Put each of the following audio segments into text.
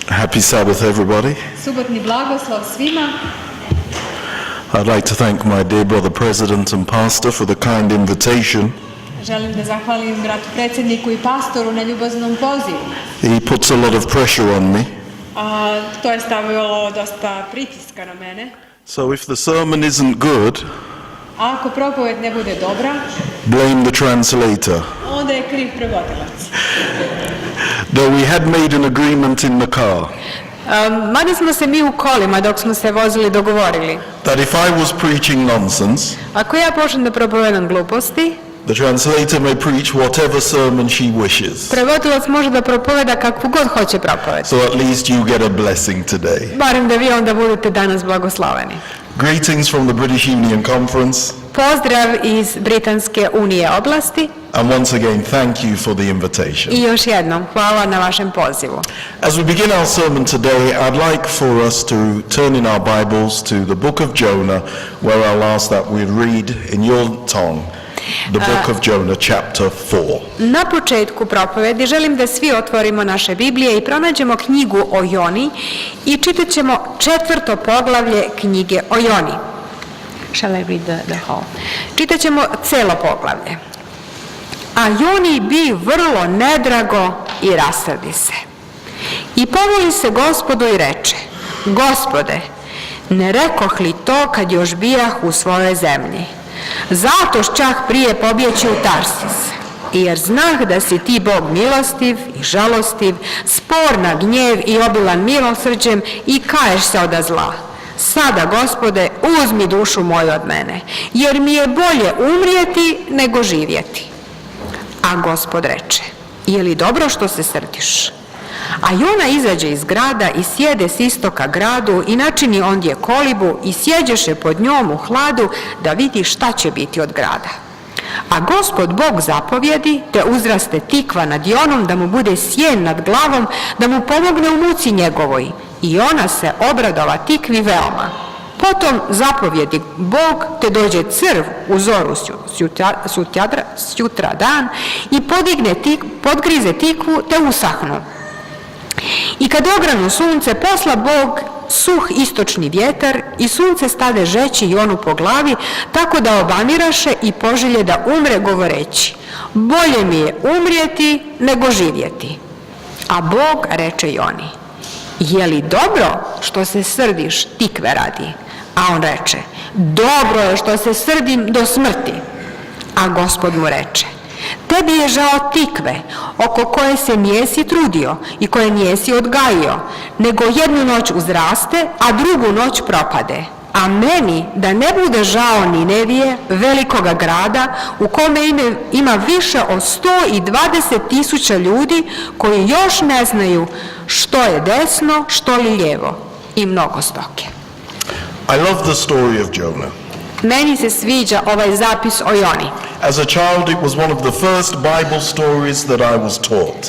Happy Sabbath, everybody. Subotni blagoslov svima. I'd like to thank my dear brother President and Pastor for the kind invitation. Želim da zahvalim bratu predsjedniku i pastoru na ljubaznom pozivu. He puts a lot of pressure on me. To je stavilo dosta pritiska na mene. So if the sermon isn't good, A ako propoved ne bude dobra, blame the translator. onda je kriv prevodilac. Though we had made an agreement in the car Mada smo se mi u kolima dok smo se vozili dogovorili. that if I was preaching nonsense, Ako ja počnem da propovedam gluposti, the translator may preach whatever sermon she wishes. prevodilac može da propoveda kakvu god hoće propoved. So at least you get a blessing today. Barem da vi onda budete danas blagosloveni. Greetings from the British Union Conference. Pozdrav iz Britanske unije oblasti. And once again, thank you for the invitation. I još jednom, hvala na vašem pozivu. As we begin our sermon today, I'd like for us to turn in our Bibles to the book of Jonah, where I'll ask that we read in your tongue the book of Jonah, chapter 4. Na početku propovedi želim da svi otvorimo naše Biblije i pronađemo knjigu o Joni i čitat ćemo 4. poglavlje knjige o Joni. Shall I read the whole? Čitat ćemo celo poglavlje. A Joni bi vrlo nedrago i rasrdi se. I pomoli se Gospodu i reče: Gospode, ne rekoh li to kad još bijah u svojoj zemlji? Zato šćah prije pobjeći u Tarsis, jer znah da si ti Bog milostiv i žalostiv, spor na gnjev i obilan milosrđem i kaješ se od zla. Sada, Gospode, uzmi dušu moju od mene, jer mi je bolje umrijeti nego živjeti. A Gospod reče: je li dobro što se srdiš? A Jona izađe iz grada i sjede s istoka gradu i načini ondje kolibu i sjeđeše pod njom u hladu da vidi šta će biti od grada. A Gospod Bog zapovjedi te uzraste tikva nad Jonom da mu bude sjen nad glavom, da mu pomogne u muci njegovoj. I ona se obradova tikvi veoma. Potom zapovjedi Bog te dođe crv u zoru sutra dan i podgrize tikvu te usahnu. I kad ogranu sunce, posla Bog suh istočni vjetar i sunce stade žeći Jonu po glavi, tako da obamiraše i poželje da umre govoreći: bolje mi je umrijeti nego živjeti. A Bog reče Joni: je li dobro što se srdiš tikve radi? A on reče: dobro je što se srdim do smrti. A Gospod mu reče: tebi je žao tikve, oko koje se nijesi trudio i koje nijesi odgajio, nego jednu noć uzraste, a drugu noć propade. A meni da ne bude žao Ninevije, velikoga grada, u kome ima više od 120.000 ljudi koji još ne znaju što je desno, što je lijevo, i mnogo stoke. I love the story of Jonah. Meni se sviđa ovaj zapis o Joni. As a child, it was one of the first Bible stories that I was taught.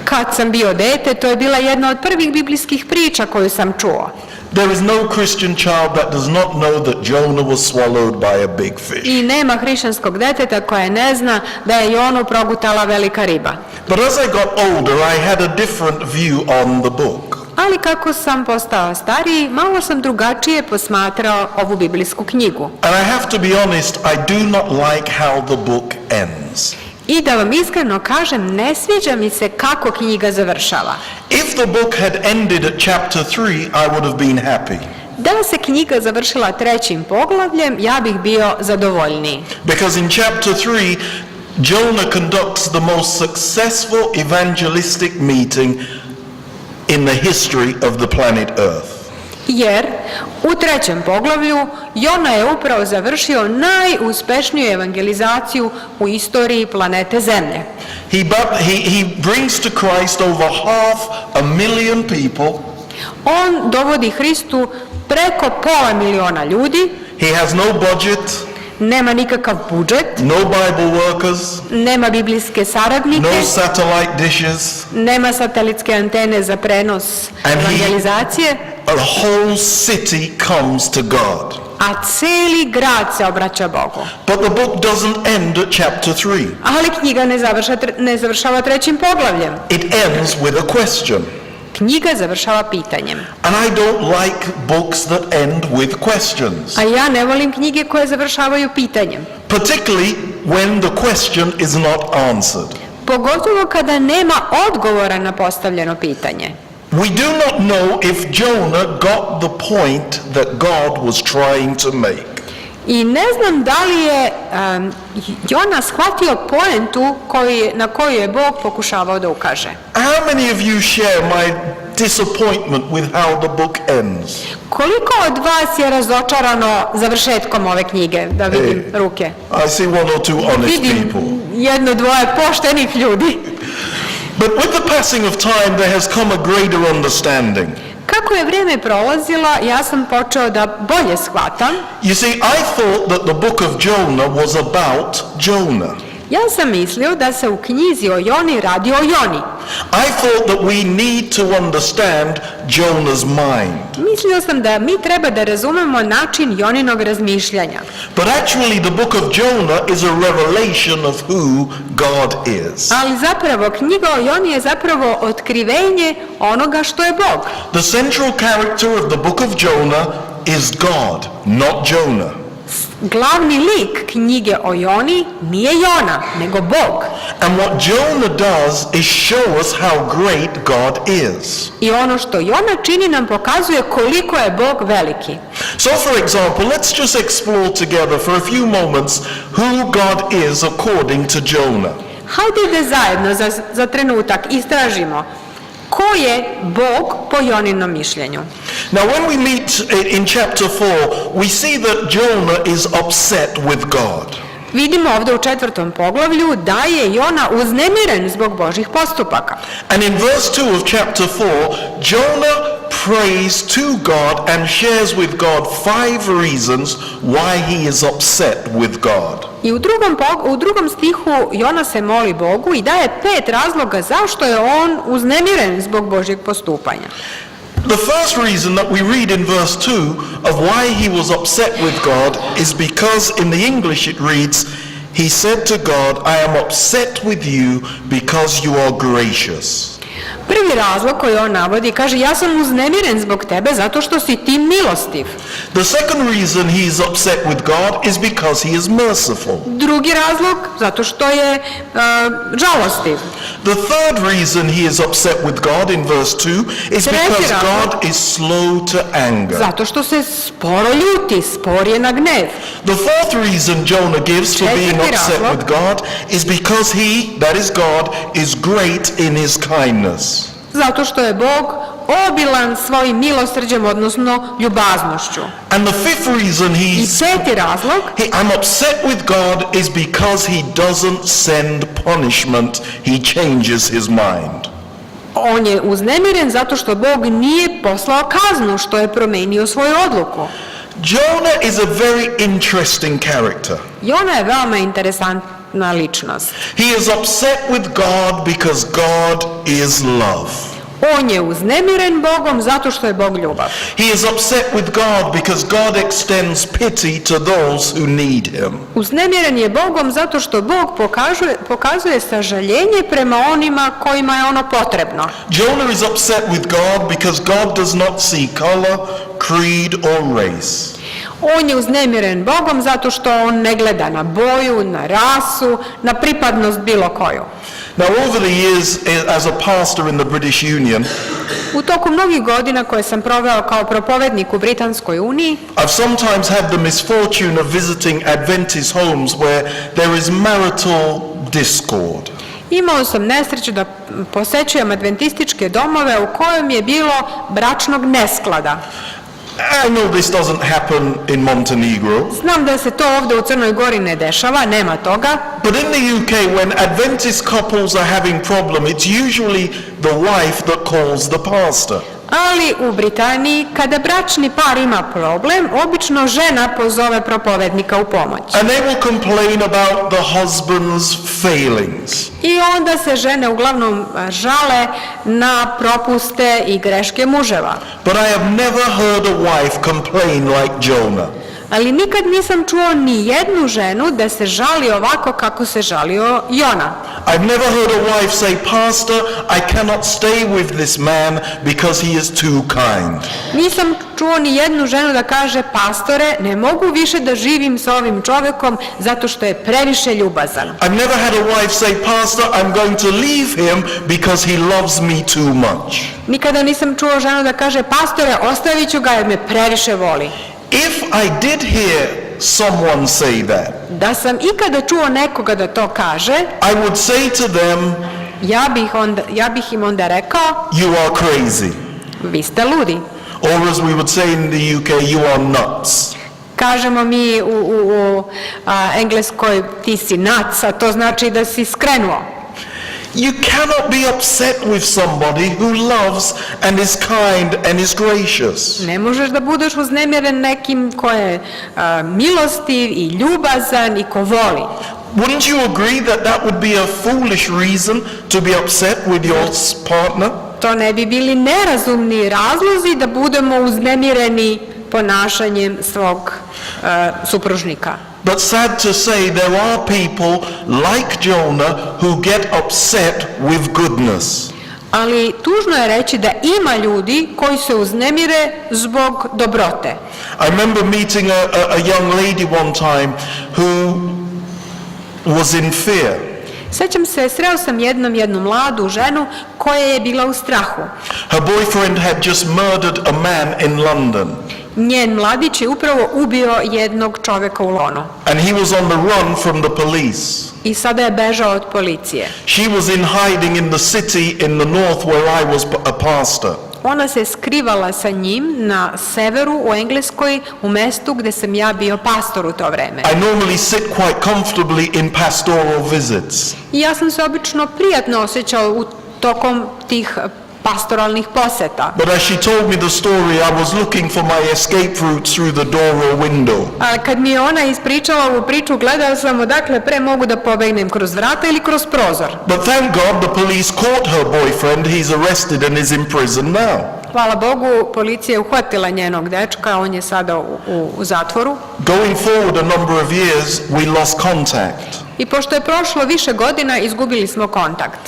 Kad sam bio dete, to je bila jedna od prvih biblijskih priča koju sam čuo. There is no Christian child that does not know that Jonah was swallowed by a big fish. I nema hrišćanskog deteta koje ne zna da je Jonu progutala velika riba. But as I got older, I had a different view on the book. Ali kako sam postao stariji, malo sam drugačije posmatrao ovu biblijsku knjigu. And I have to be honest, I do not like how the book ends. I da vam iskreno kažem, ne sviđa mi se kako knjiga završava. If the book had ended at chapter 3, I would have been happy. Da se knjiga završila 3. poglavljem, ja bih bio zadovoljniji. Because in chapter 3, Jonah conducts the most successful evangelistic meeting in the history of the planet Earth. Jer u 3. poglavlju Jona je upravo završio najuspješniju evangelizaciju u istoriji planete Zemlje. He brings to Christ over 500,000 people. On dovodi Hristu preko 500,000 ljudi. He has no budget. Nema nikakav budžet. No Bible workers. Nema biblijske saradnike. No satellite dishes. Nema satelitske antene za prenos evangelizacije. A whole city comes to God. A cijeli grad se obraća Bogu. But the book doesn't end at chapter 3. Ali knjiga ne završava 3. poglavljem. It ends with a question. knjiga završava pitanjem. And I don't like books that end with questions, A ja ne volim knjige koje završavaju pitanjem. particularly when the question is not answered. Pogotovo kada nema odgovora na postavljeno pitanje. We do not know if Jonah got the point that God was trying to make. I ne znam da li je Jona shvatio poentu na koju je Bog pokušavao da ukaže. How many of you share my disappointment with how the book ends? Koliko od vas je razočarano završetkom ove knjige? Da vidim ruke. I see one or two honest Vidim people. jedno, dvoje poštenih ljudi. But with the passing of time, there has come a greater understanding. Kako je vrijeme prolazilo, ja sam počeo da bolje shvatam. You see, I thought that the book of Jonah was about Jonah. Ja sam mislio da se u knjizi o Joni radi o Joni. I thought that we need to understand Jonah's mind. Mislio sam da mi treba da razumemo način Joninog razmišljanja. But actually, the book of Jonah is a revelation of who God is. Ali zapravo knjiga o Joni je zapravo otkrivenje onoga što je Bog. The central character of the book of Jonah is God, not Jonah. Glavni lik knjige o Joni nije Jona, nego Bog. And what Jonah does is show us how great God is. I ono što Jona čini nam pokazuje koliko je Bog veliki. So, for example, let's just explore together for a few moments who God is according to Jonah. Hajde da zajedno za trenutak istražimo ko je Bog po Joninom mišljenju. Now, when we meet in chapter 4, we see that Jonah is upset with God. Vidimo ovdje u 4. poglavlju da je Jona uznemiren zbog Božjih postupaka. And in verse 2 of chapter 4, Jonah prays to God and shares with God 5 reasons why he is upset with God. I u drugom stihu Jona se moli Bogu i daje 5 razloga zašto je on uznemiren zbog Božjeg postupanja. The first reason that we read in verse 2 of why he was upset with God is because in the English it reads, he said to God, I am upset with you because you are gracious. Prvi razlog koji on navodi kaže ja sam uznemiren zbog tebe zato što si ti milostiv. The second reason he is upset with God is because he is merciful. Drugi razlog zato što je žalostiv. The third reason he is upset with God in verse 2 is because God is slow to anger. Zato što se sporo ljuti, spor je na gnev. The fourth reason Jonah gives for being upset with God is because he, that is God, is great in his kindness. Zato što je Bog obilan svojim milosrđem, odnosno ljubaznošću. And the fifth reason I peti razlog, I'm upset with God is because he doesn't send punishment, he changes his mind. On je uznemiren zato što Bog nije poslao kaznu, što je promenio svoju odluku. Jonah is a very interesting character. Jona je veoma interesantna ličnost. He is upset with God because God is love. On je uznemiren Bogom zato što je Bog ljubav. He is upset with God because God extends pity to those who need him. Uznemiren je Bogom zato što Bog pokazuje sažaljenje prema onima kojima je ono potrebno. Jonah is upset with God because God does not see color, creed or race. On je uznemiren Bogom zato što on ne gleda na boju, na rasu, na pripadnost bilo koju. Now, over the years as a pastor in the British Union, U toku mnogih godina koje sam proveo kao propovednik u Britanskoj uniji, I've sometimes had the misfortune of visiting Adventist homes where there is marital discord. imao sam nesreću da posećujem adventističke domove u kojem je bilo bračnog nesklada. I know this doesn't happen in Montenegro, Znam da se to ovdje u Crnoj Gori ne dešava, nema toga, but in the UK when Adventist couples are having problem, it's usually the wife that calls the pastor. ali u Britaniji kada bračni par ima problem, obično žena pozove propovednika u pomoć. And they will complain about the husband's failings. I onda se žene uglavnom žale na propuste i greške muževa. But I have never heard a wife complain like Jonah. Ali nikad nisam čuo ni jednu ženu da se žali ovako kako se žalio Jona. I've never heard a wife say, Pastor, I cannot stay with this man because he is too kind. Nisam čuo ni jednu ženu da kaže, pastore, ne mogu više da živim sa ovim čovekom zato što je previše ljubazan. I've never had a wife say, Pastor, I'm going to leave him because he loves me too much. Nikada nisam čuo ženu da kaže, pastore, ostavit ću ga jer me previše voli. If I did hear someone say that, Da sam ikada čuo nekoga da to kaže, I would say to them, ja bih im onda rekao, you are crazy. vi ste ludi. Or as we would say in the UK, you are nuts. Kažemo mi u Engleskoj, ti si nuts, a to znači da si skrenuo. You cannot be upset with somebody who loves and is kind and is gracious. Ne možeš da budeš uznemiren nekim ko je milostiv i ljubazan i ko voli. Wouldn't you agree that that would be a foolish reason to be upset with your partner? To ne bi bili nerazumni razlozi da budemo uznemireni ponašanjem svog supružnika. But sad to say, there are people like Jonah who get upset with goodness. Ali tužno je reći da ima ljudi koji se uznemire zbog dobrote. I remember meeting a young lady one time who was in fear. Sećam se, sreo sam jednu mladu ženu koja je bila u strahu. Her boyfriend had just murdered a man in London. Njen mladić je upravo ubio jednog čoveka u Lonu. And he was on the run from the police. I sada je bežao od policije. She was in hiding in the city in the north where I was a pastor. Ona se skrivala sa njim na severu u Engleskoj, u mestu gde sam ja bio pastor u to vreme. I normally sit quite comfortably in pastoral visits. I ja sam se obično prijatno osjećao tokom tih pastoralnih poseta. But as she told me the story, I was looking for my escape route through the door or window. Ali kad mi je ona ispričala ovu priču, gledao sam odakle pre mogu da pobegnem, kroz vrata ili kroz prozor. But thank God the police caught her boyfriend. He's arrested and is in prison now. Hvala Bogu, policija je uhvatila njenog dečka, on je sada u zatvoru. Going forward a number of years, we lost contact. I pošto je prošlo više godina, izgubili smo kontakt.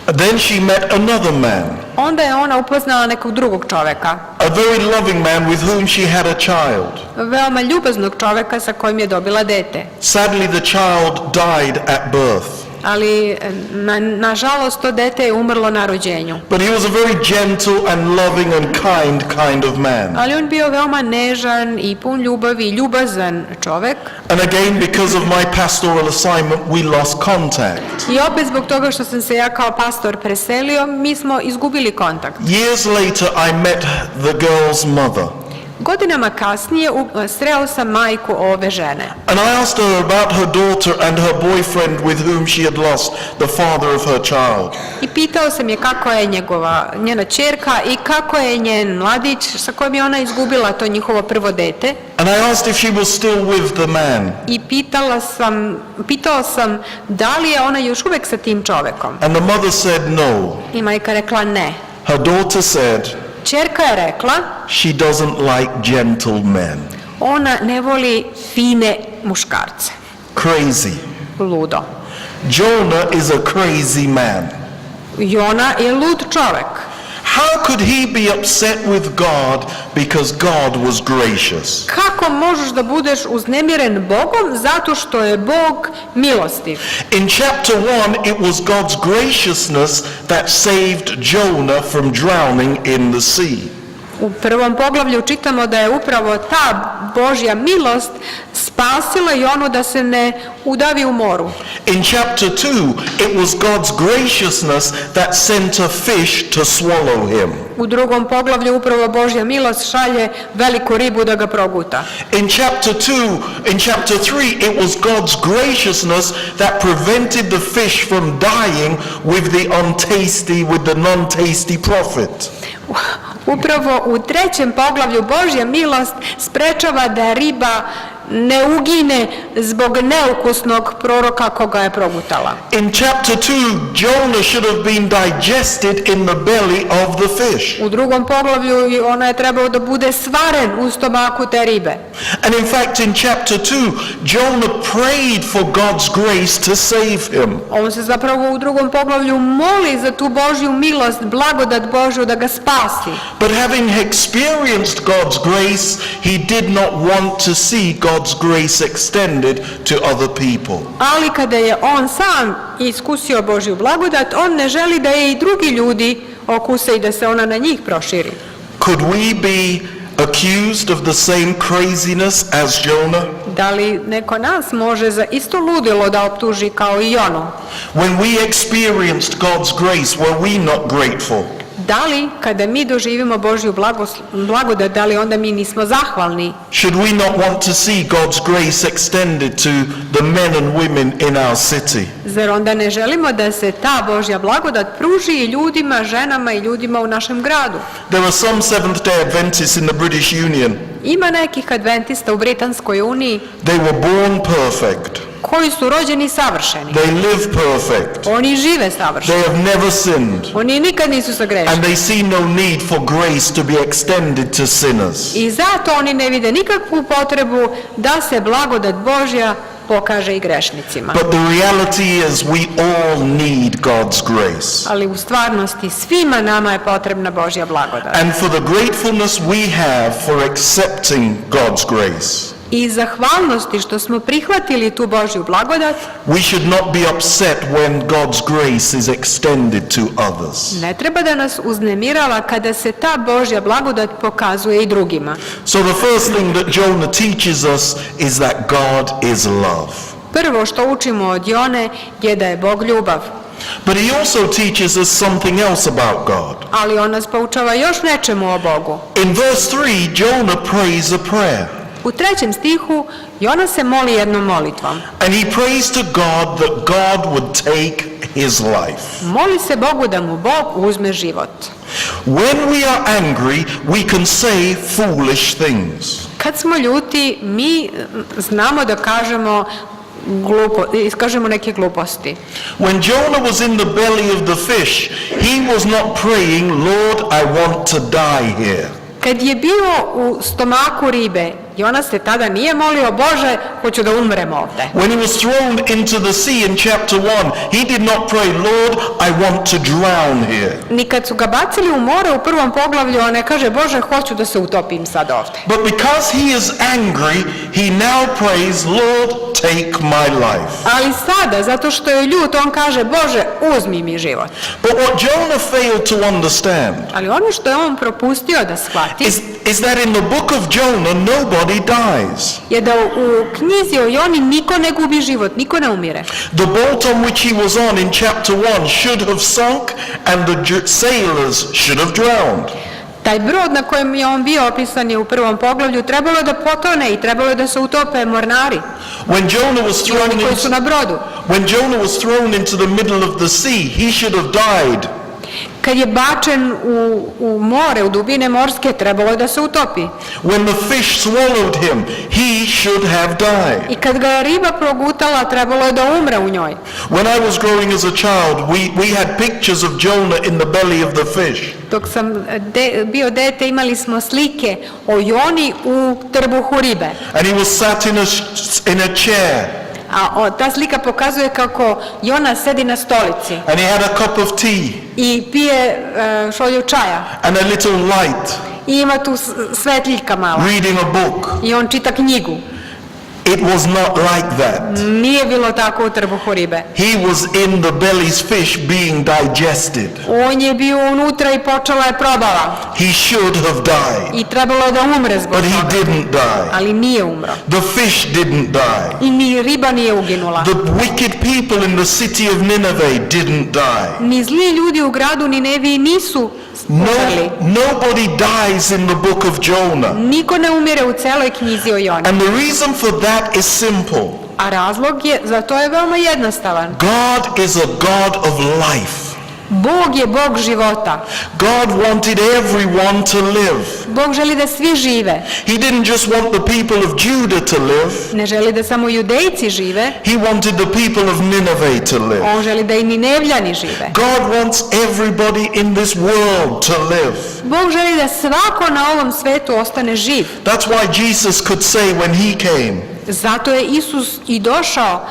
Then she met another man. Onda je ona upoznala nekog drugog čoveka. A very loving man with whom she had a child. Veoma ljubaznog čoveka sa kojim je dobila dete. Sadly, the child died at birth. Ali, nažalost, to dete je umrlo na rođenju. But he was a very gentle and loving and kind of man. Ali on bio veoma nežan i pun ljubavi i ljubazan čovek. And again, because of my pastoral assignment, we lost contact. I opet zbog toga što sam se ja kao pastor preselio, mi smo izgubili kontakt. Years later, I met the girl's mother. Godinama kasnije sreo sam majku ove žene. And I asked her about her daughter and her boyfriend with whom she had lost the father of her child. I pitao sam je kako je njena ćerka i kako je njen mladić sa kojim je ona izgubila to njihovo prvo dete. And I asked if she was still with the man. I pitao sam da li je ona još uvek sa tim čovekom. And the mother said no. I majka rekla ne. Her daughter said, Ćerka je rekla, she doesn't like gentle men. Ona ne voli fine muškarce. Crazy. Ludo. Jonah is a crazy man. Jona je lud čovek. How could he be upset with God because God was gracious? Kako možeš da budeš uznemiren Bogom zato što je Bog milostiv? In chapter 1, it was God's graciousness that saved Jonah from drowning in the sea. U prvom poglavlju čitamo da je upravo ta Božja milost spasila Jonu da se ne udavi u moru. In chapter 2, it was God's graciousness that sent a fish to swallow him. U drugom poglavlju upravo Božja milost šalje veliku ribu da ga proguta. In chapter 3, it was God's graciousness that prevented the fish from dying with the non-tasty prophet. Upravo u trećem poglavlju Božja milost sprečava da riba ne ugine zbog neukusnog proroka koga je progutala. In chapter 2, Jonah should have been digested in the belly of the fish. U drugom poglavlju ona je trebao da bude svaren u stomaku te ribe. And in fact, in chapter 2, Jonah prayed for God's grace to save him. On se zapravo u drugom poglavlju moli za tu Božju milost, blagodat Božju da ga spasi. But having experienced God's grace, he did not want to see God's grace extended to other people. Ali kada je on sam iskusio Božju blagodat, on ne želi da je i drugi ljudi okuse i da se ona na njih proširi. Could we be accused of the same craziness as Jonah? Da li neko nas može za isto ludilo da optuži kao i Jonu? When we experienced God's grace, were we not grateful? Da li kada mi doživimo Božju blagodat, da li onda mi nismo zahvalni? Should we not want to see God's grace extended to the men and women in our city? Zar onda ne želimo da se ta Božja blagodat pruži i ljudima, ženama i ljudima u našem gradu? There are some Seventh-day Adventists in the British Union. Ima nekih adventista u Britanskoj uniji They were born perfect. koji su rođeni savršeni. They live perfect. Oni žive savršeno. They have never sinned. Oni nikad nisu sagrešeni. And they see no need for grace to be extended to sinners. I zato oni ne vide nikakvu potrebu da se blagodat Božja pokaže i grešnicima. But the reality is we all need God's grace. Ali u stvarnosti svima nama je potrebna Božja blagodat. And for the gratefulness we have for accepting God's grace, I zahvalnosti što smo prihvatili tu Božju blagodat, we should not be upset when God's grace is extended to others. ne treba da nas uznemirava kada se ta Božja blagodat pokazuje i drugima. So the first thing that Jonah teaches us is that God is love. Prvo što učimo od Jone je da je Bog ljubav. But he also teaches us something else about God. Ali on nas poučava još nečemu o Bogu. In verse 3, Jonah prays a prayer. U 3. stihu Jona se moli jednom molitvom. And he prays to God that God would take his life. Moli se Bogu da mu Bog uzme život. When we are angry, we can say foolish things. Kad smo ljuti, mi znamo da iskažemo neke gluposti. When Jonah was in the belly of the fish, he was not praying, Lord, I want to die here. Kad je bio u stomaku ribe, Jona se tada nije molio, Bože, hoću da umrem ovde. When he was thrown into the sea in chapter 1, he did not pray, Lord, I want to drown here. Ni kad su ga bacili u more u 1. poglavlju, on ne kaže, Bože, hoću da se utopim sad ovde. But because he is angry, he now prays, Lord, take my life. Ali sada, zato što je ljut, on kaže, Bože, uzmi mi život. But what Jonah failed to understand Ali ono što je on propustio da shvati is that in the book of Jonah, nobody dies. je da u knjizi o Joni niko ne gubi život, niko ne umire. The boat on which he was on in chapter 1 should have sunk and the sailors should have drowned. Taj brod na kojem je on bio opisan je u 1. poglavlju trebalo da potone i trebalo da se utope mornari. When Jonah was I oni koji su na brodu. thrown into the middle of the sea, he should have died. Kad je bačen u more, u dubine morske, trebalo je da se utopi. When the fish swallowed him, he should have died. I kad ga je riba progutala, trebalo je da umre u njoj. When I was growing as a child, we had pictures of Jonah in the belly of the fish. Dok sam bio dete, imali smo slike o Joni u trbuhu ribe. And he was sat in a chair. A ta slika pokazuje kako Jona sedi na stolici And he had a cup of tea i pije šolju čaja and a little light, i ima tu svetljika mala reading a book. i on čita knjigu. It was not like that. Nije bilo tako u trbuhu ribe. He was in the belly's fish being digested. On je bio unutra i počela je probava. He should have died, I trebalo je da umre zbog but he toga. didn't die. Ali nije umro. The fish didn't die. I ni riba nije uginula. The wicked people in the city of Nineveh didn't die. Ni zli ljudi u gradu Nineviji nisu umrli. Nobody dies in the book of Jonah. Niko ne umire u celoj knjizi o Joni. And the reason for that is simple. A razlog je, za to je veoma jednostavan. God is a God of life. Bog je Bog života. God wanted everyone to live. Bog želi da svi žive. He didn't just want the people of Judah to live. Ne želi da samo Judejci žive. He wanted the people of Nineveh to live. On želi da i Ninevljani žive. God wants everybody in this world to live. Bog želi da svako na ovom svetu ostane živ. That's why Jesus could say when he came, Zato je Isus i došao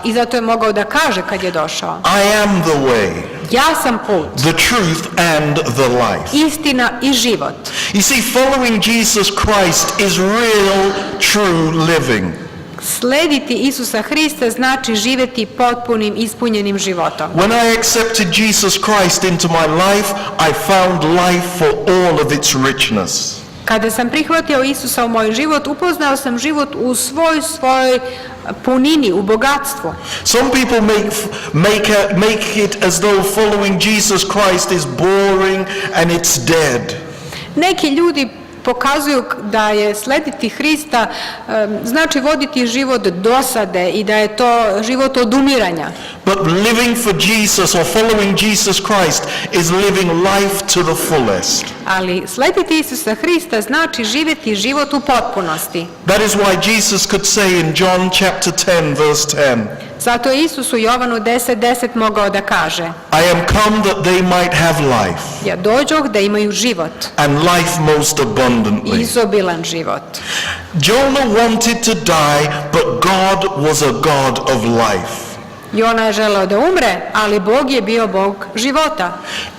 i zato je mogao da kaže kad je došao. I am the way, Ja sam put, the truth and the life. istina i život. You see, following Jesus Christ is real, true living. Slediti Isusa Hrista znači živjeti potpunim, ispunjenim životom. When I accepted Jesus Christ into my life, I found life for all of its richness. Kada sam prihvatio Isusa u moj život, upoznao sam život u svojoj punini, u bogatstvu. Some people make it as though following Jesus Christ is boring and it's dead. Neki ljudi pokazuju da je slediti Hrista znači voditi život dosade i da je to život odumiranja. But living for Jesus or following Jesus Christ is living life to the fullest. Ali slediti Isusa Hrista znači živjeti život u potpunosti. That is why Jesus could say in John chapter 10 verse 10, Zato je Isus u Jovanu 10:10 mogao da kaže: I am come that they might have life, Ja dođoh da imaju život, and life most abundantly. izobilan život. Jonah wanted to die, but God was a God of life. Jona je želeo da umre, ali Bog je bio Bog života.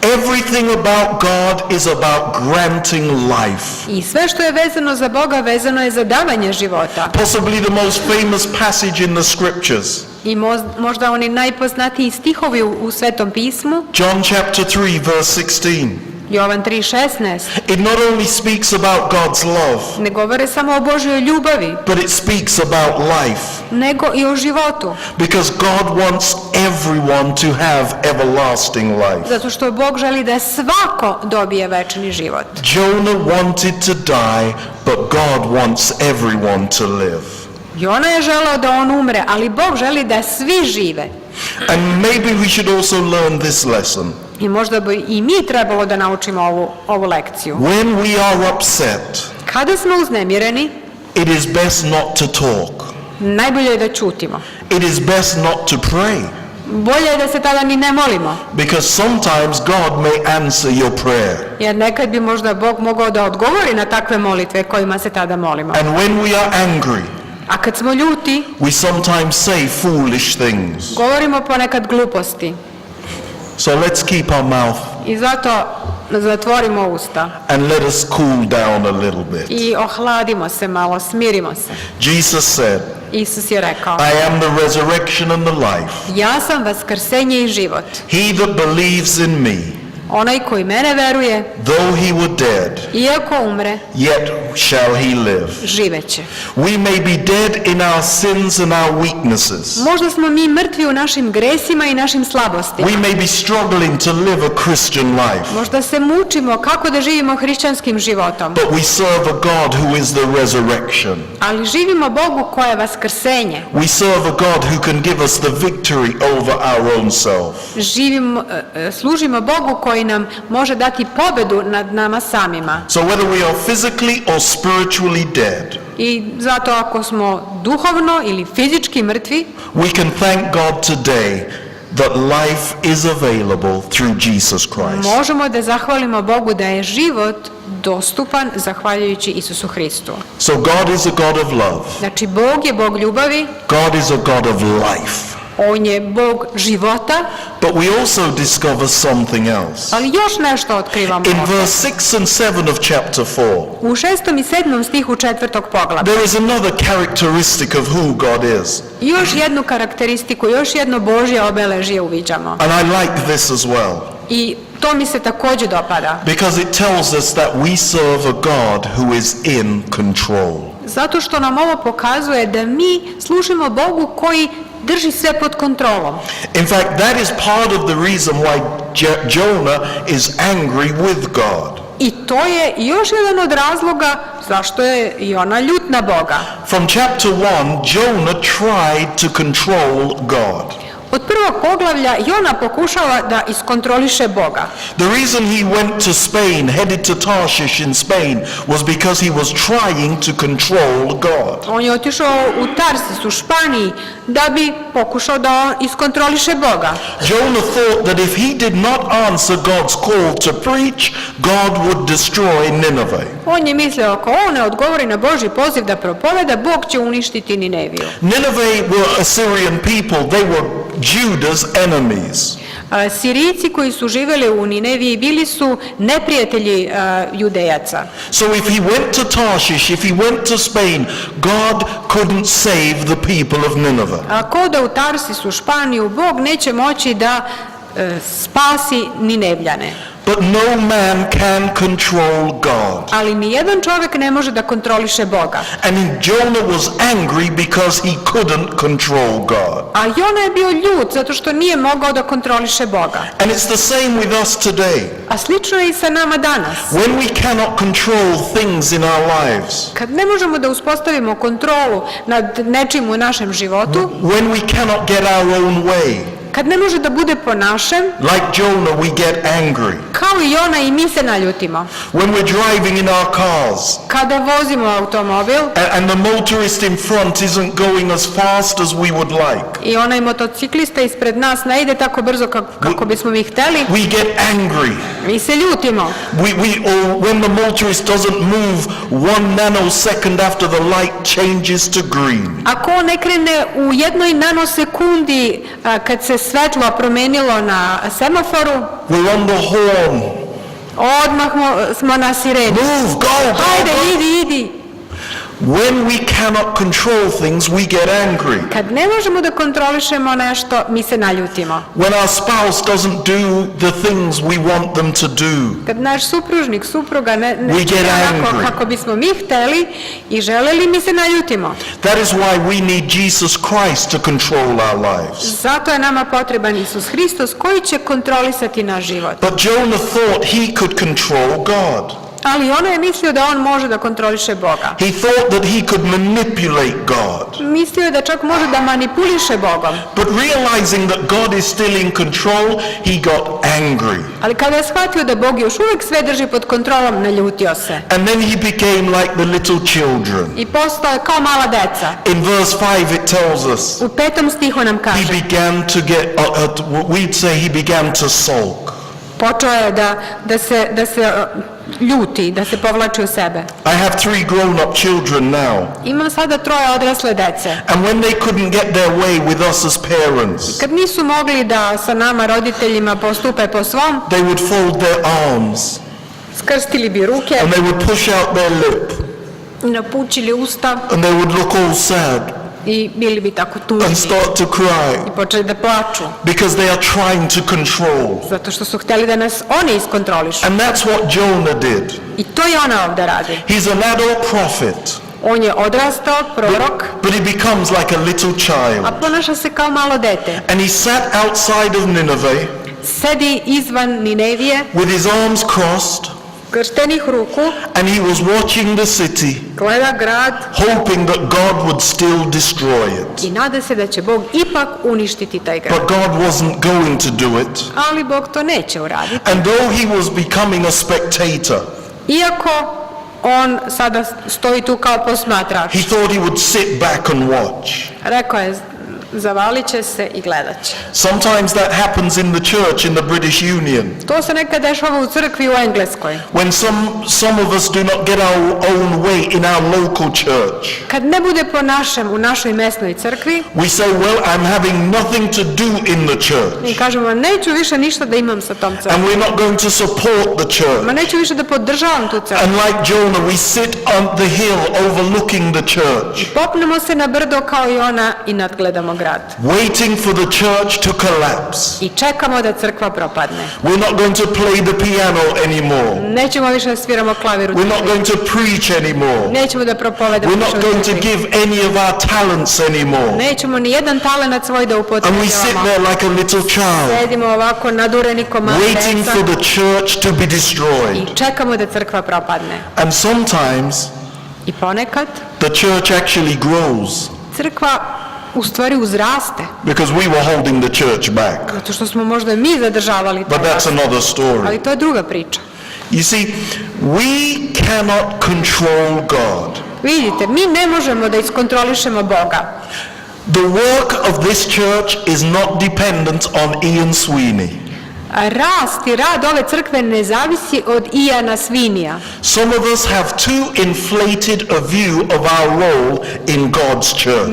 Everything about God is about granting life. I sve što je vezano za Boga, vezano je za davanje života. Possibly the most famous passage in the scriptures. I možda oni najpoznatiji stihovi u Svetom pismu, John chapter 3 verse 16. Jovan 3:16, It not only speaks about God's love, ne govore samo o Božjoj ljubavi, but it speaks about life. nego i o životu. Because God wants everyone to have everlasting life. Zato što Bog želi da svako dobije večni život. Jonah wanted to die, but God wants everyone to live. Jona je želeo da on umre, ali Bog želi da svi žive. And maybe we should also learn this lesson. I možda bi i mi trebalo da naučimo ovu lekciju. When we are upset, Kada smo uznemireni, it is best not to talk. najbolje je da ćutimo. It is best not to pray. Bolje je da se tada ni ne molimo, Because sometimes God may answer your prayer. jer nekad bi možda Bog mogao da odgovori na takve molitve kojima se tada molimo. And when we are angry, A kad smo ljuti, we sometimes say foolish things. govorimo ponekad gluposti. So let's keep our mouth I zato zatvorimo usta and let us cool down a little bit. i ohladimo se malo, smirimo se. Jesus said, Isus je rekao: I am the resurrection and the life. Ja sam vaskrsenje i život. He that believes in me, Onaj koji mene veruje, though he were dead, iako umre, yet shall he live. živeće. We may be dead in our sins and our weaknesses. Možda smo mi mrtvi u našim gresima i našim slabostima. We may be struggling to live a Christian life. Možda se mučimo kako da živimo hrišćanskim životom. But we serve a God who is the resurrection. Ali živimo Bogu koje je vaskrsenje. We serve a God who can give us the victory over our own self. Služimo Bogu koji nam može dati pobedu nad nama samima. So whether we are physically or spiritually dead, I zato ako smo duhovno ili fizički mrtvi, we can thank God today that life is available through Jesus Christ. možemo da zahvalimo Bogu da je život dostupan zahvaljujući Isusu Hristu. So God is a God of love. Znači, Bog je Bog ljubavi, God is a God of life. On je Bog života, But we also discover something else. ali još nešto otkrivamo In ovdje. verse 6 and 7 of chapter 4, U 6. i 7. stihu 4. poglavlja. there is another characteristic of who God is. Još jednu karakteristiku, još jedno Božje obeležje uviđamo. And I like this as well. I to mi se također dopada. Because it tells us that we serve a God who is in control. Zato što nam ovo pokazuje da mi služimo Bogu koji drži sve pod kontrolom. In fact, that is part of the reason why Jonah is angry with God. I to je još jedan od razloga zašto je i ona ljut na Boga. From chapter 1, Jonah tried to control God. Od prvog poglavlja Jona pokušava da iskontroliše Boga. The reason he went to Spain, headed to Tarshish in Spain, was because he was trying to control God. On je otišao u Tarsis u Španiji da bi pokušao da iskontroliše Boga. Jonah thought that if he did not answer God's call to preach, God would destroy Nineveh. On je mislio ako on ne odgovori na Božji poziv da propoveda, Bog će uništiti Nineviju. Nineveh were Assyrian people. They were Judah's enemies. Sirijci koji su živjeli u Nineviji bili su neprijatelji Judejaca. So if he went to Tarshish, if he went to Spain, God couldn't save the people of Nineveh. Ako da u Tarsis u Španiju, Bog neće moći da spasi Ninevljane. But no man can control God. Ali ni jedan čovjek ne može da kontroliše Boga. And Jonah was angry because he couldn't control God. A Jona je bio ljut zato što nije mogao da kontroliše Boga. And it's the same with us today. A slično je i sa nama danas. When we cannot control things in our lives, Kad ne možemo da uspostavimo kontrolu nad nečim u našem životu, when we cannot get our own way, kad ne može da bude po našem, like Jonah, we get angry. kao i Jona i mi se naljutimo. When we're driving in our cars, Kada vozimo automobil and the motorist in front isn't going as fast as we would like, i onaj motociklista ispred nas ne ide tako brzo kako bismo mi hteli, we get angry. mi se ljutimo. Or when the motorist doesn't move 1 nanosecond after the light changes to green. Ako on ne krene u jednoj nanosekundi kad se svetlo promenilo na semaforu, We're on the horn. odmah smo na sireni. Move, go, Hajde, go. idi. When we cannot control things, we get angry. Kad ne možemo da kontrolišemo nešto, mi se naljutimo. When our spouse doesn't do the things we want them to do, Kad naš supružnik, supruga ne We get onako angry. kako bismo mi hteli i želeli, mi se naljutimo. that is why we need Jesus Christ to control our lives. Zato je nama potreban Isus Hristos koji će kontrolisati naš život. But Jonah thought he could control God. Ali ona je mislio da on može da kontroliše Boga. He thought that he could manipulate God. Mislio je da čak može da manipuliše Bogom. But realizing that God is still in control, he got angry. Ali kada je shvatio da Bog još uvijek sve drži pod kontrolom, naljutio se. And then he became like the little children. I postao je kao mala deca. In verse 5 it tells us, U 5. stihu nam he kaže, began to get, we'd say he began to sulk. počeo je da se ljuti, da se povlači u sebe. I have 3 grown-up children now. Imam sada 3 odrasle dece. And when they couldn't get their way with us as parents, Kad nisu mogli da sa nama roditeljima postupe po svom, they would fold their arms skrstili bi ruke, and they would push out their lip napučili usta and they would look all sad i bili bi tako and tužni start to cry i počeli da plaču, because they are trying to control. zato što su hteli da nas oni iskontrolišu. And that's what Jonah did. I to je ona ovdje radi. He's an adult prophet, On je odrastao, prorok, but he becomes like a little a child. ponaša se kao malo dete. And he sat outside of Nineveh Sedi izvan Ninevije, with his arms crossed, krštenih ruku, and he was watching the city, gleda grad hoping that God would still destroy it. i nada se da će Bog ipak uništiti taj grad. But God wasn't going to do it. Ali Bog to neće uraditi. And though he was becoming a spectator, Iako on sada stoji tu kao posmatrač, he thought he would sit back and watch. rekao je, zavalit će se i gledat će. Sometimes that happens in the church in the British Union. To se nekad dešava u crkvi u Engleskoj. When some of us do not get our own way in our local church, Kad ne bude po našem, u našoj mesnoj crkvi, we say, well, I'm having nothing to do in the mi church, kažemo, neću više ništa da imam sa tom and crkvom. we're not going to support the church. Neću više da podržavam tu crkvu. And like Jonah, we sit on the hill overlooking the church, Popnemo se na brdo kao i ona i nadgledamo grad. waiting for the church to collapse. I čekamo da crkva propadne. We're not going to play the piano anymore. Nećemo više da sviramo klavir u We're not crkvi. going to preach anymore. Nećemo da propovedamo We're not više u going to crkvi. give any of our talents anymore. Nećemo ni jedan talenat svoj da And we sit upotrebljavamo. there like a little child, Sedimo ovako nadureni ko mala waiting deca for the church to be i destroyed. čekamo da crkva propadne. And sometimes I ponekad the church actually grows. crkva u stvari uzraste. because we were holding the church back. Zato što smo možda mi zadržavali But taj that's rast. another story. Ali to je druga priča. You see, we cannot control God. Vidite, mi ne možemo da iskontrolišemo Boga. The work of this church is not dependent on Ian Sweeney. A rast i rad ove crkve ne zavisi od Iana Sweeneya. Some of us have too inflated a view of our role in God's church.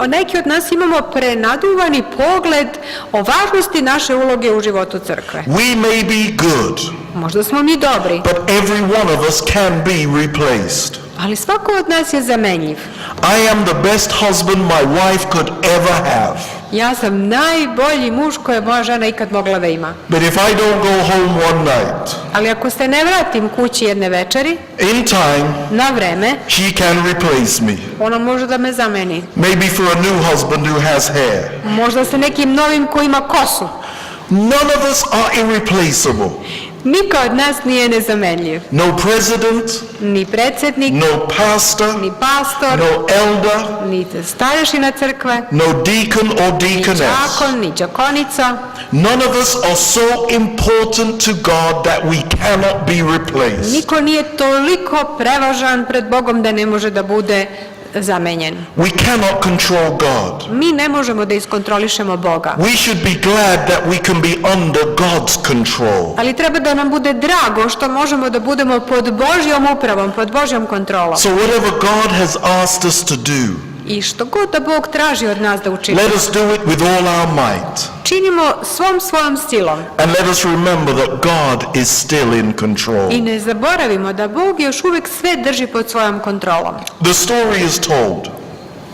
Neki od nas imamo prenaduvani pogled o važnosti naše uloge u životu crkve. We may be good, Možda smo mi dobri, but every one of us can be replaced. ali svako od nas je zamenljiv. I am the best husband my wife could ever have. Ja sam najbolji muž koje moja žena ikad mogla da ima. But if I don't go home one night, Ali ako se ne vratim kući jedne večeri, in time, na vreme, she can replace me. ona može da me zameni. Maybe for a new husband who has hair. Možda sa nekim novim ko ima kosu. None of us are irreplaceable. Niko od nas nije nezamenljiv. No president, Ni predsjednik, no pastor, ni pastor, no elder, ni starešina crkve, no deacon or ni deaconess. đakon, ni đakonica. None of us are so important to God that we cannot be replaced. Niko nije toliko prevažan pred Bogom da ne može da bude zamenjen. We cannot control God. Mi ne možemo da iskontrolišemo Boga. We should be glad that we can be under God's control. Ali treba da nam bude drago što možemo da budemo pod Božjom upravom, pod Božjom kontrolom. So whatever God has asked us to do, I što god da Bog traži od nas da učinimo, let us do it with all our might. činimo svojom silom. And let us remember that God is still in control. I ne zaboravimo da Bog još uvijek sve drži pod svojom kontrolom. The story is told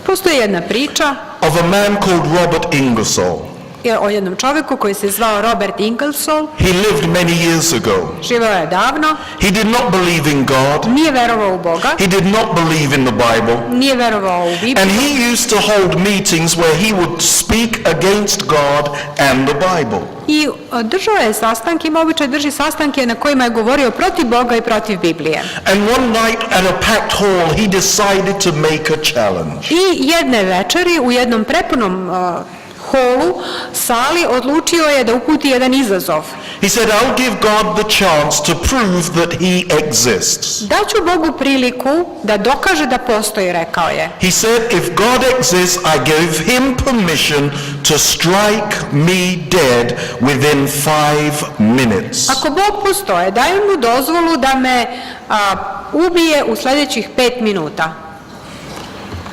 Postoji jedna priča of a man called Robert Ingersoll. o jednom čovjeku koji se zvao Robert Ingersoll. He lived many years ago. Živeo je davno, He did not believe in God. nije verovao u Boga, He did not believe in the Bible. nije verovao u Bibliju. And he used to hold meetings where he would speak against God and the Bible. I držao je sastanke, ima običaj drži sastanke na kojima je govorio protiv Boga i protiv Biblije. And one night at a packed hall, he decided to make a challenge. I jedne večeri u jednom prepunom holu, sali, odlučio je da uputi jedan izazov. He said, I'll give God the chance to prove that he exists. Daću Bogu priliku da dokaže da postoji, rekao je. He said, if God exists, I give him permission to strike me dead within 5 minutes. Ako Bog postoje, dajem mu dozvolu da me ubije u sljedećih 5 minuta.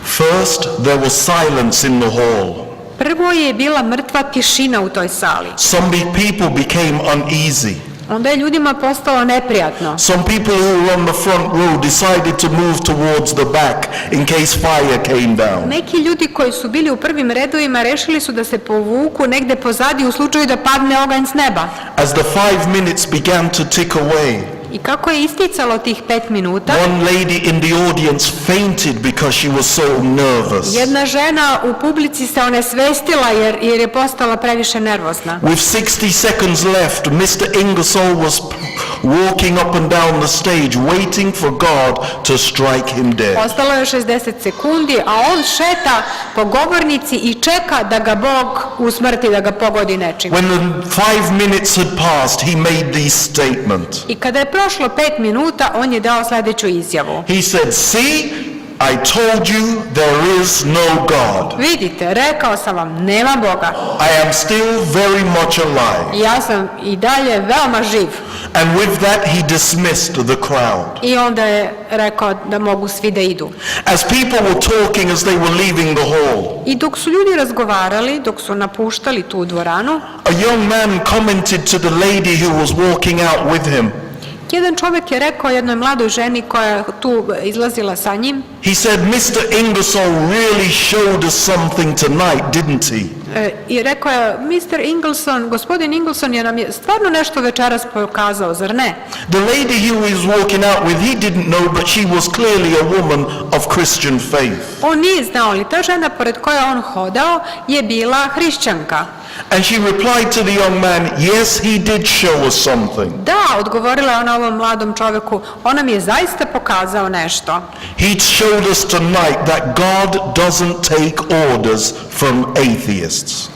First, there was silence in the hall. Prvo je bila mrtva tišina u toj sali. Some people became uneasy. Onda je ljudima postalo neprijatno. Some people who were on the front row decided to move towards the back in case fire came down. Neki ljudi koji su bili u prvim redovima rešili su da se povuku negde pozadi u slučaju da padne oganj s neba. As the 5 minutes began to tick away, I kako je isticalo tih 5 minuta, one lady in the audience fainted because she was so nervous. jedna žena u publici se onesvestila jer je postala previše nervozna. With 60 seconds left, Mr. Ingersoll was walking up and down the stage waiting for God to strike him dead. Ostalo je 60 sekundi, a on šeta po govornici i čeka da ga Bog usmrti, da ga pogodi nečim. When the 5 minutes had passed, he made this statement. I kada je prošlo 5 minuta, on je dao sljedeću izjavu. He said, see, I told you there is no God. Vidite, rekao sam vam, nema Boga. I am still very much alive. Ja sam i dalje veoma živ. And with that he dismissed the crowd. I onda je rekao da mogu svi da idu. As people were talking as they were leaving the hall, I dok su ljudi razgovarali, dok su napuštali tu dvoranu, a young man commented to the lady who was walking out with him. jedan čovjek je rekao jednoj mladoj ženi koja je tu izlazila sa njim. He said, Mr. Ingersoll really showed us something tonight, didn't he? I rekao je, gospodin Ingersoll je nam je stvarno nešto večeras pokazao, zar ne? The lady who he was walking out with, he didn't know, but she was clearly a woman of Christian faith. On nije znao, ali ta žena pored koje on hodao je bila hrišćanka. And she replied to the young man, yes, he did show us something. Da, odgovorila je ona ovom mladom čoveku, on nam je zaista pokazao nešto. He showed us tonight that God doesn't take orders from atheists.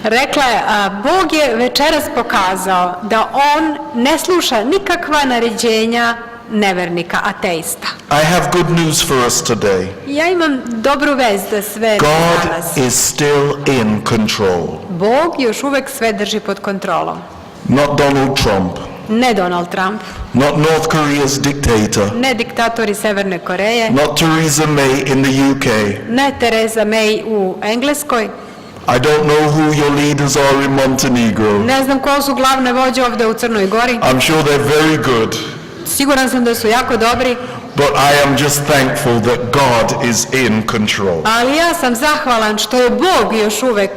Rekla je, Bog je večeras pokazao da on ne sluša nikakva naređenja nevernika, ateista. I have good news for us today. Ja imam dobru vest za sve danas. God is still in control. Bog još uvek sve drži pod kontrolom. Not Donald Trump. Ne Donald Trump, Not North Korea's dictator. ne diktatori Severne Koreje, Not Theresa May in the UK. ne Theresa May u Engleskoj. I don't know who your leaders are in Montenegro. Ne znam ko su glavne vođe ovde u Crnoj Gori. I'm sure they're very good. Siguran sam da su jako dobri, But I am just thankful that God is in control. ali ja sam zahvalan što je Bog još uvek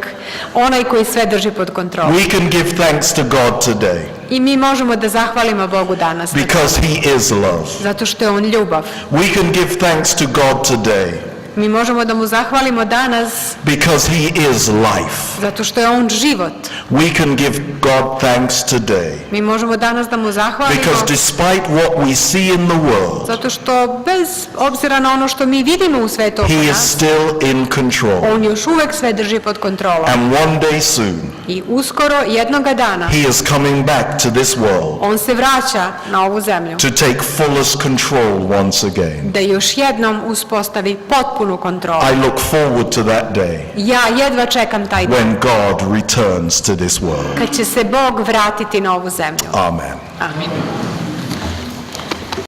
onaj koji sve drži pod kontrolom. We can give thanks to God today I mi možemo da zahvalimo Bogu danas. na because tome. He is love. Zato što je On ljubav. We can give thanks to God today Mi možemo da mu zahvalimo danas because He is life. zato što je On život. We can give God thanks today Mi možemo danas da mu zahvalimo because despite what we see in the world, zato što bez obzira na ono što mi vidimo u svetu oko He is nas, still in control. On još uvek sve drži pod kontrolom. And one day soon, I uskoro jednoga dana He is coming back to this world On se vraća na ovu zemlju to take fullest control once again. da još jednom uspostavi potpunu kontrolu. I look forward to that day Ja jedva čekam taj dan when God returns to this world. kad će se Bog vratiti na ovu zemlju. Amen. Amin.